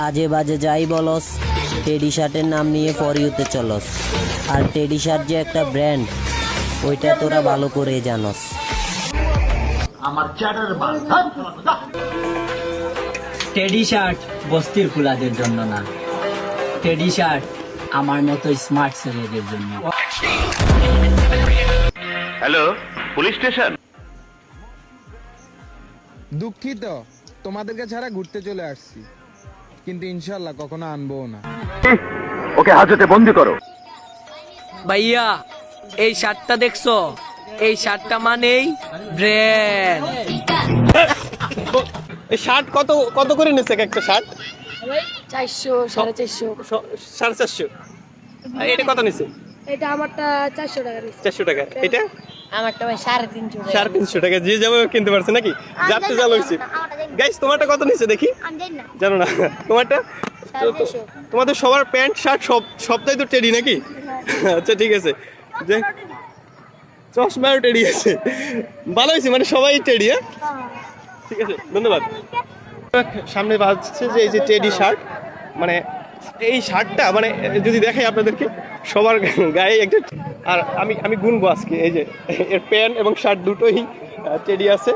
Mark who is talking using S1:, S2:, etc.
S1: আজে বাজে যাই বলস, টেডি শার্টের নাম নিয়ে ফর ইউতে চলস। আর টেডি শার্ট যে একটা ব্র্যান্ড, ওইটা তোরা ভালো করে জানস।
S2: টেডি শার্ট বস্তির ফুলাদের জন্য না, টেডি শার্ট আমার মতো স্মার্ট ছেলেদের জন্য।
S3: Hello, police station.
S4: দুঃখিত, তোমাদেরকে ছাড়া ঘুরতে চলে আসছি, কিন্তু ইনশাল্লাহ কখনো আনবো না।
S3: ওকে হাজতে বন্দি করো।
S5: ভাইয়া এই শার্টটা দেখছো? এই শার্টটা মানেই ব্র্যান্ড।
S6: এই শার্ট কত কত করে নিচ্ছে একটা শার্ট?
S7: 400, 450।
S6: 450। আর এটা কত নিচ্ছে?
S7: এটা আমারটা 400 টাকা নিচ্ছে।
S6: 400 টাকা। এটা
S7: আমারটা ভাই 350 টাকা।
S6: 350 টাকা। যে যাবে কিনতে পারছে নাকি? যাতে চালু হইছে। গাইস তোমারটা কত নিচ্ছে দেখি?
S7: আমি জানি না।
S6: জানো না? তোমারটা?
S7: 450।
S6: তোমাদের সবার প্যান্ট শার্ট সবটাই তো টেডি নাকি? আচ্ছা ঠিক আছে। যে চশমাও টেডি আছে। ভালো হয়েছে, মানে সবাই টেডি। হ্যাঁ ঠিক আছে, ধন্যবাদ। সামনে বাজছে যে এই যে টেডি শার্ট, মানে এই শার্টটা মানে যদি দেখাই আপনাদেরকে, সবার গায়ে একটা। আর আমি গুনবো আজকে, এই যে এর প্যান্ট এবং শার্ট দুটোই টেডি আছে।